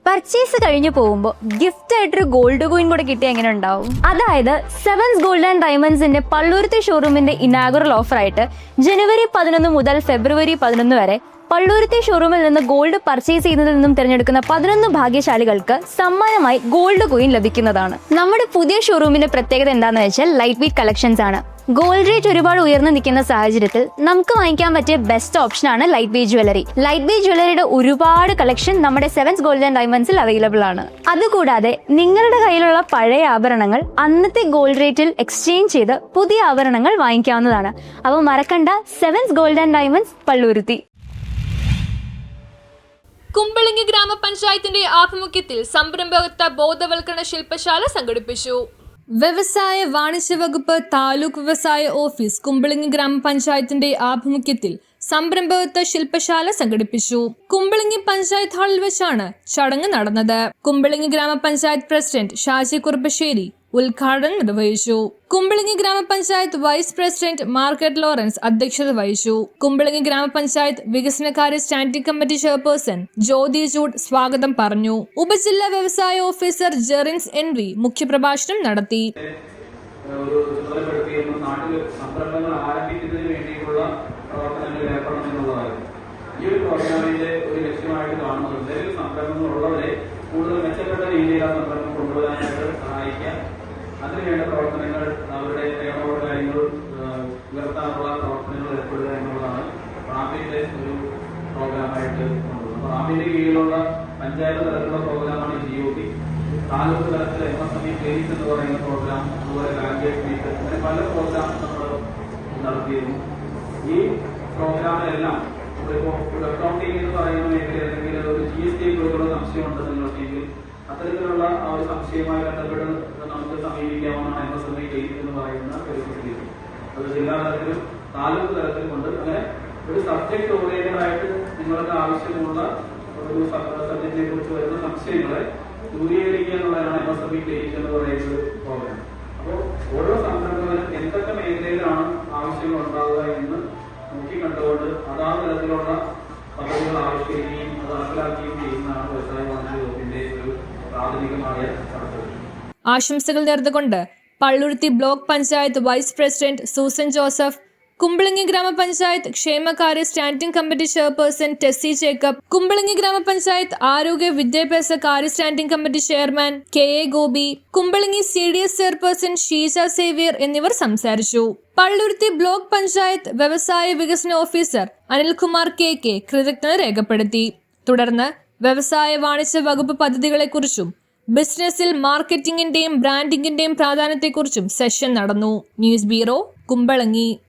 Purchase കഴിഞ്ഞു പോകുമ്പോൾ gift ആയിട്ടൊരു ഗോൾഡ് കോയിൻ കൂടെ കിട്ടിയ എങ്ങനെ ഉണ്ടാവും? അതായത് സെവൻസ് ഗോൾഡ് ആൻഡ് ഡയമണ്ട്സിന്റെ പള്ളുരുത്തി ഷോറൂമിന്റെ ഇനാഗുറൽ ഓഫർ ആയിട്ട് ജനുവരി 11 മുതൽ ഫെബ്രുവരി 11 വരെ പള്ളുരുത്തി ഷോറൂമിൽ നിന്ന് ഗോൾഡ് പർച്ചേസ് ചെയ്യുന്നതിൽ നിന്നും തിരഞ്ഞെടുക്കുന്ന 11 ഭാഗ്യശാലികൾക്ക് സമ്മാനമായി ഗോൾഡ് കോയിൻ ലഭിക്കുന്നതാണ്. നമ്മുടെ പുതിയ ഷോറൂമിന്റെ പ്രത്യേകത എന്താണെന്ന് വെച്ചാൽ ലൈറ്റ് വെയ്റ്റ് കളക്ഷൻസ് ആണ്. ഗോൾഡ് റേറ്റ് ഒരുപാട് ഉയർന്നു നിൽക്കുന്ന സാഹചര്യത്തിൽ നമുക്ക് വാങ്ങിക്കാൻ പറ്റിയ ബെസ്റ്റ് ഓപ്ഷനാണ് light weight jewellery. Light weight ജ്വല്ലറിയുടെ ഒരുപാട് കളക്ഷൻ നമ്മുടെ സെവൻസ് ഗോൾഡ് ആൻഡ് ഡയമണ്ട്സിൽ അവൈലബിൾ ആണ്. അതുകൂടാതെ നിങ്ങളുടെ കയ്യിലുള്ള പഴയ ആഭരണങ്ങൾ അന്നത്തെ ഗോൾഡ് റേറ്റിൽ എക്സ്ചേഞ്ച് ചെയ്ത് പുതിയ ആഭരണങ്ങൾ വാങ്ങിക്കാവുന്നതാണ്. അപ്പോൾ മറക്കണ്ട, sevens gold and diamonds Palluruthy. Kumbalangi ഗ്രാമപഞ്ചായത്തിന്റെ ആഭിമുഖ്യത്തിൽ സംരംഭകത്വ ബോധവൽക്കരണ ശില്പശാല സംഘടിപ്പിച്ചു. വ്യവസായ വാണിജ്യ വകുപ്പ് താലൂക്ക് വ്യവസായ ഓഫീസ് കുമ്പളങ്ങി ഗ്രാമപഞ്ചായത്തിന്റെ ആഭിമുഖ്യത്തിൽ സംരംഭകത്വ ശില്പശാല സംഘടിപ്പിച്ചു. കുമ്പളങ്ങി പഞ്ചായത്ത് ഹാളിൽ വെച്ചാണ് ചടങ്ങ് നടന്നത്. കുമ്പളങ്ങി ഗ്രാമപഞ്ചായത്ത് പ്രസിഡന്റ് ഷാജി കുറുപ്പശ്ശേരി ഉദ്ഘാടനം നിർവഹിച്ചു. കുമ്പളങ്ങി ഗ്രാമപഞ്ചായത്ത് വൈസ് പ്രസിഡന്റ് മാർക്കറ്റ് ലോറൻസ് അധ്യക്ഷത വഹിച്ചു. കുമ്പളങ്ങി ഗ്രാമപഞ്ചായത്ത് വികസനകാര്യ standing committee chairperson Jyothi Jude സ്വാഗതം പറഞ്ഞു. ഉപജില്ലാ വ്യവസായ ഓഫീസർ ജെറിൻസ് എൻവി മുഖ്യപ്രഭാഷണം നടത്തി. കൂടുതൽ മെച്ചപ്പെട്ട രീതിയിൽ ആ സംരംഭം കൊണ്ടുവരാനായിട്ട് സഹായിക്കുക, അതിനുവേണ്ട പ്രവർത്തനങ്ങൾ, അവരുടെ നിയമങ്ങളുടെ കാര്യങ്ങൾ ഉയർത്താനുള്ള പ്രവർത്തനങ്ങൾ ഏർപ്പെടുക എന്നുള്ളതാണ് റാമിന്റെ ഒരു പ്രോഗ്രാമായിട്ട് കൊണ്ടുവരുന്നത്. റാമിന്റെ കീഴിലുള്ള പഞ്ചായത്ത് തലത്തിലുള്ള പ്രോഗ്രാമാണ് GOP. താലൂക്ക് തലത്തിൽ MSME ക്ലിനിക് എന്ന് പറയുന്ന പ്രോഗ്രാം, അതുപോലെ ഗ്രാജുവേറ്റ് മീറ്റ്, അങ്ങനെ പല പ്രോഗ്രാം നമ്മൾ നടത്തിയിരുന്നു. ഈ പ്രോഗ്രാമിലെല്ലാം ഇപ്പോൾ അക്കൗണ്ടിംഗ് എന്ന് പറയുന്ന മേഖല അല്ലെങ്കിൽ ഒരു GST കുറിച്ചുള്ള സംശയം ഉണ്ടെന്നുണ്ടെങ്കിൽ അത്തരത്തിലുള്ള ആ ഒരു സംശയവുമായി ബന്ധപ്പെട്ട് നമുക്ക് സമീപിക്കാവുന്നതാണ് MSME ക്ലിനിക് എന്ന് പറയുന്ന ഒരു ഫെസിലിറ്റി. അത് ജില്ലാ തലത്തിലും താലൂക്ക് തലത്തിലും ഉണ്ട്. അങ്ങനെ ഒരു സബ്ജക്ട് ഓറിയന്റഡ് ആയിട്ട് നിങ്ങൾക്ക് ആവശ്യമുള്ള ഒരു സബ്ജക്റ്റിനെ കുറിച്ച് വരുന്ന സംശയങ്ങളെ ദൂരീകരിക്കുക എന്നുള്ളതാണ് MSME ക്ലിനിക് എന്ന് പറയുന്ന ഒരു പ്രോഗ്രാം. അപ്പോൾ ഓരോ സംരംഭകനും എന്തൊക്കെ മേഖലയിലാണ് ആവശ്യങ്ങൾ ഉണ്ടാവുക എന്ന് നോക്കിക്കണ്ടുകൊണ്ട് അതാത് തരത്തിലുള്ള പദ്ധതികൾ ആവിഷ്കരിക്കുകയും അത് നടപ്പിലാക്കുകയും ചെയ്യുന്നതാണ് വ്യവസായ വാണിജ്യ വകുപ്പിന്റെ ഒരു പ്രാഥമികമായ കടമ. ആശംസകൾ നേർന്നുകൊണ്ട് Palluruthy block panchayat vice president Susan Joseph, Kumbalangi ഗ്രാമപഞ്ചായത്ത് ക്ഷേമകാര്യ standing committee chairperson Tessy Jacob, Kumbalangi ഗ്രാമപഞ്ചായത്ത് ആരോഗ്യ വിദ്യാഭ്യാസ കാര്യ standing committee chairman KA Gopi, Kumbalangi CDS chairperson Sheeja Xavier എന്നിവർ സംസാരിച്ചു. പള്ളുരുത്തി ബ്ലോക്ക് പഞ്ചായത്ത് വ്യവസായ വികസന ഓഫീസർ അനിൽകുമാർ KK കൃതജ്ഞത രേഖപ്പെടുത്തി. തുടർന്ന് വ്യവസായ വാണിജ്യ വകുപ്പ് പദ്ധതികളെക്കുറിച്ചും ബിസിനസിൽ മാർക്കറ്റിംഗിന്റെയും ബ്രാൻഡിംഗിന്റെയും പ്രാധാന്യത്തെക്കുറിച്ചും സെഷൻ നടന്നു. News bureau, Kumbalangi.